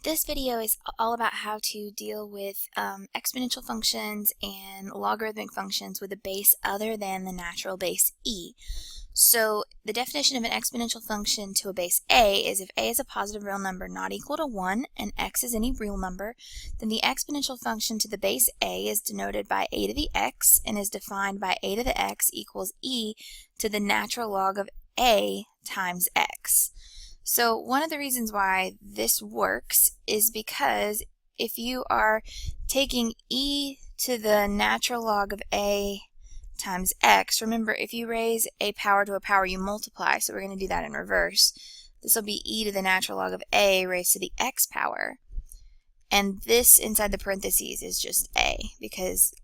This video is all about how to deal with exponential functions and logarithmic functions with a base other than the natural base e. So the definition of an exponential function to a base a is if a is a positive real number not equal to 1 and x is any real number, then the exponential function to the base a is denoted by a to the x and is defined by a to the x equals e to the natural log of a times x. So one of the reasons why this works is because if you are taking e to the natural log of a times x, remember if you raise a power to a power you multiply, so we're going to do that in reverse. This will be e to the natural log of a raised to the x power, and this inside the parentheses is just a because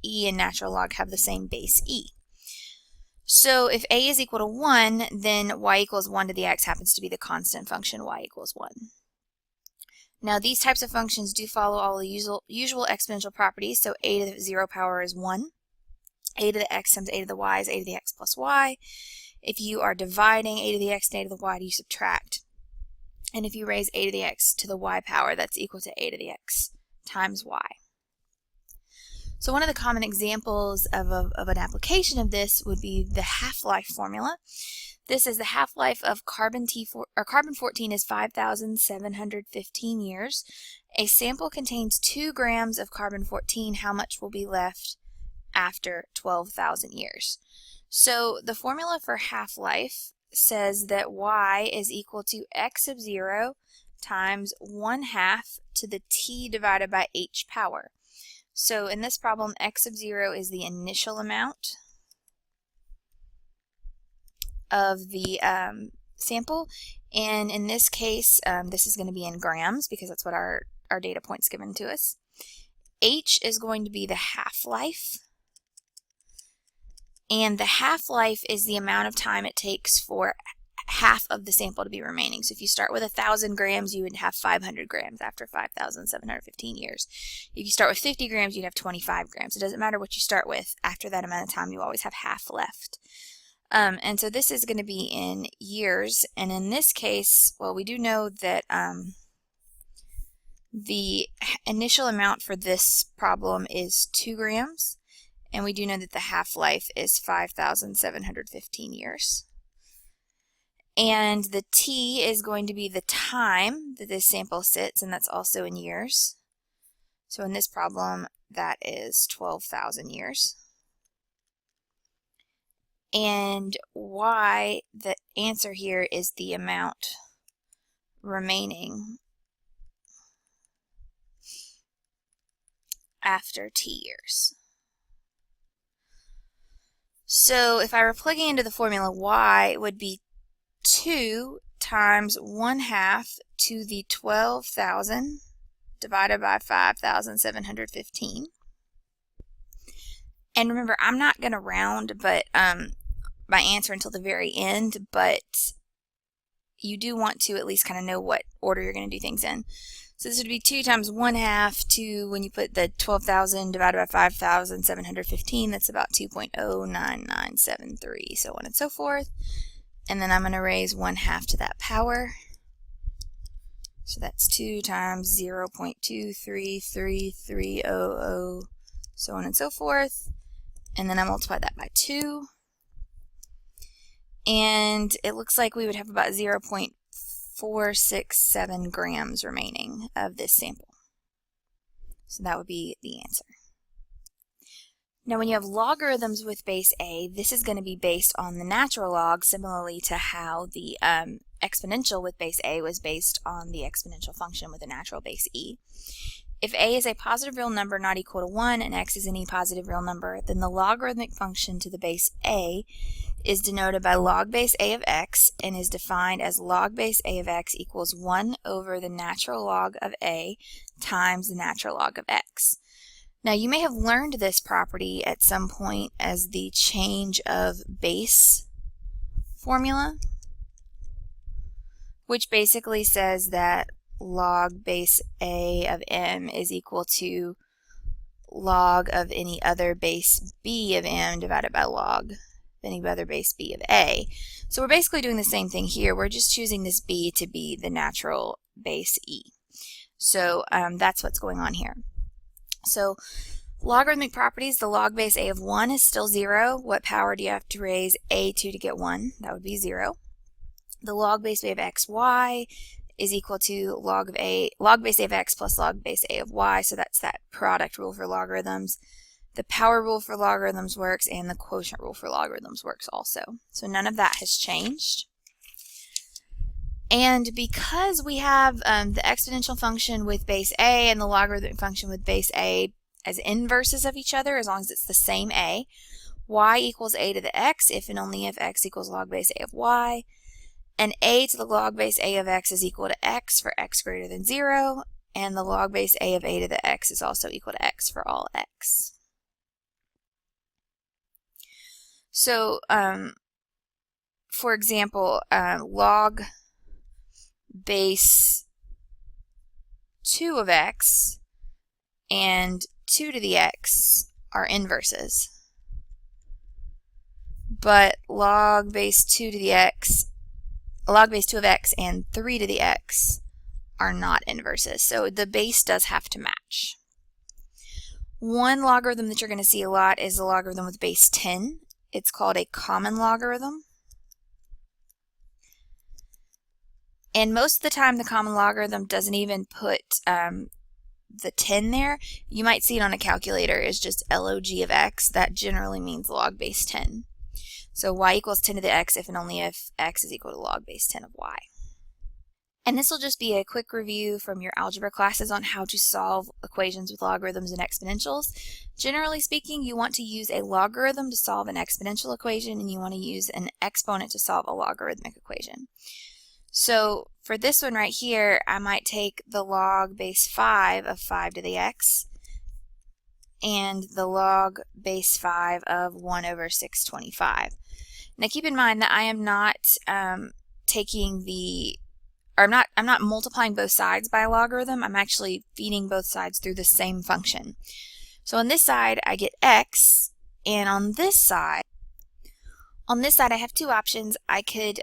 e and natural log have the same base e. So if a is equal to 1, then y equals 1 to the x happens to be the constant function y equals 1. Now these types of functions do follow all the usual exponential properties, so a to the 0 power is 1. A to the x times a to the y is a to the x plus y. If you are dividing a to the x and a to the y, you subtract. And if you raise a to the x to the y power, that's equal to a to the x times y. So one of the common examples of an application of this would be the half-life formula. This is the half-life of carbon-14 is 5,715 years. A sample contains 2 grams of carbon-14. How much will be left after 12,000 years? So the formula for half-life says that y is equal to x sub 0 times 1/2 to the t divided by h power. So in this problem, x sub 0 is the initial amount of the sample, and in this case, this is going to be in grams because that's what our data point's given to us. H is going to be the half-life, and the half-life is the amount of time it takes for half of the sample to be remaining. So if you start with 1,000 grams, you would have 500 grams after 5,715 years. If you start with 50 grams, you'd have 25 grams. It doesn't matter what you start with. After that amount of time, you always have half left. And so this is going to be in years. And in this case, well, we do know that the initial amount for this problem is 2 grams. And we do know that the half-life is 5,715 years. And the t is going to be the time that this sample sits, and that's also in years. So in this problem, that is 12,000 years. And y, the answer here, is the amount remaining after t years. So if I were plugging into the formula, y would be 2 times 1/2 to the 12,000 divided by 5,715. And remember, I'm not going to round my answer until the very end, but you do want to at least kind of know what order you're going to do things in. So this would be 2 times 1/2 to, when you put the 12,000 divided by 5,715, that's about 2.09973, so on and so forth. And then I'm going to raise 1/2 to that power. So that's 2 times 0.233300, so on and so forth. And then I multiply that by 2. And it looks like we would have about 0.467 grams remaining of this sample. So that would be the answer. Now when you have logarithms with base a, this is going to be based on the natural log, similarly to how the exponential with base a was based on the exponential function with a natural base e. If a is a positive real number not equal to 1 and x is any positive real number, then the logarithmic function to the base a is denoted by log base a of x and is defined as log base a of x equals 1 over the natural log of a times the natural log of x. Now you may have learned this property at some point as the change of base formula, which basically says that log base a of m is equal to log of any other base b of m divided by log of any other base b of a. So we're basically doing the same thing here. We're just choosing this b to be the natural base e. So that's what's going on here. So logarithmic properties, the log base a of 1 is still 0. What power do you have to raise a to get 1? That would be 0. The log base a of xy is equal to log base a of x plus log base a of y, so that's that product rule for logarithms. The power rule for logarithms works, and the quotient rule for logarithms works also. So none of that has changed. And because we have the exponential function with base a and the logarithmic function with base a as inverses of each other, as long as it's the same a, y equals a to the x if and only if x equals log base a of y, and a to the log base a of x is equal to x for x greater than 0, and the log base a of a to the x is also equal to x for all x. So, for example, log base 2 of x and 2 to the x are inverses, but log base 2 of x and 3 to the x are not inverses, so the base does have to match. One logarithm that you're going to see a lot is the logarithm with base 10. It's called a common logarithm. And most of the time the common logarithm doesn't even put the 10 there. You might see it on a calculator as just log of x. That generally means log base 10. So y equals 10 to the x if and only if x is equal to log base 10 of y. And this will just be a quick review from your algebra classes on how to solve equations with logarithms and exponentials. Generally speaking, you want to use a logarithm to solve an exponential equation, and you want to use an exponent to solve a logarithmic equation. So for this one right here, I might take the log base 5 of 5 to the x and the log base 5 of 1 over 625. Now keep in mind that I am not I'm not multiplying both sides by a logarithm. I'm actually feeding both sides through the same function. So on this side I get x, and on this side I have two options. I could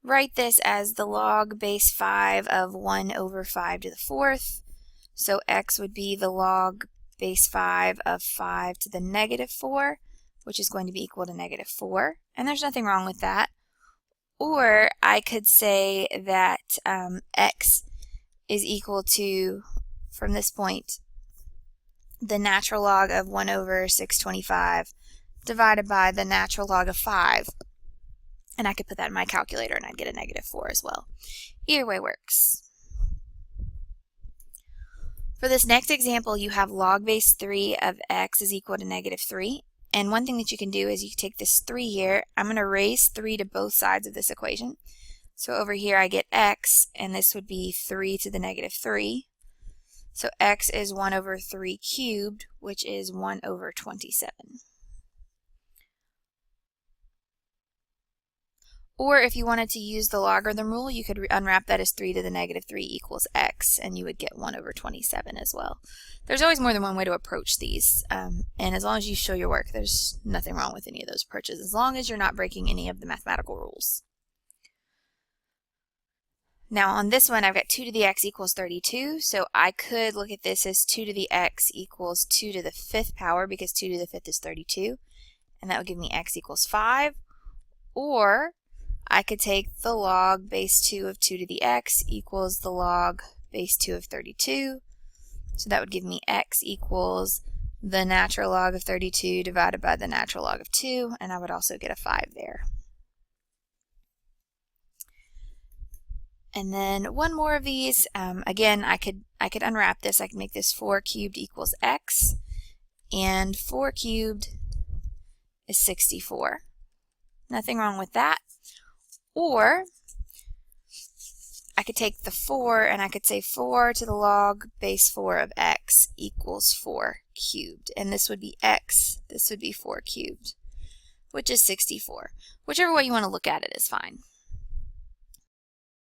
write this as the log base 5 of 1 over 5 to the 4th. So x would be the log base 5 of 5 to the negative 4, which is going to be equal to negative 4. And there's nothing wrong with that. Or I could say that x is equal to, from this point, the natural log of 1 over 625 divided by the natural log of 5. And I could put that in my calculator and I'd get a negative 4 as well. Either way works. For this next example, you have log base 3 of x is equal to negative 3. And one thing that you can do is you can take this 3 here. I'm going to raise 3 to both sides of this equation. So over here I get x, and this would be 3 to the negative 3. So x is 1 over 3 cubed, which is 1 over 27. Or if you wanted to use the logarithm rule, you could unwrap that as 3 to the negative 3 equals x, and you would get 1 over 27 as well. There's always more than one way to approach these, and as long as you show your work, there's nothing wrong with any of those approaches, as long as you're not breaking any of the mathematical rules. Now on this one, I've got 2 to the x equals 32, so I could look at this as 2 to the x equals 2 to the 5th power, because 2 to the 5th is 32, and that would give me x equals 5. Or I could take the log base 2 of 2 to the x equals the log base 2 of 32. So that would give me x equals the natural log of 32 divided by the natural log of 2, and I would also get a 5 there. And then one more of these. Again, I could unwrap this. I could make this 4 cubed equals x, and 4 cubed is 64. Nothing wrong with that. Or I could take the 4 and I could say 4 to the log base 4 of x equals 4 cubed. And this would be x, this would be 4 cubed, which is 64. Whichever way you want to look at it is fine.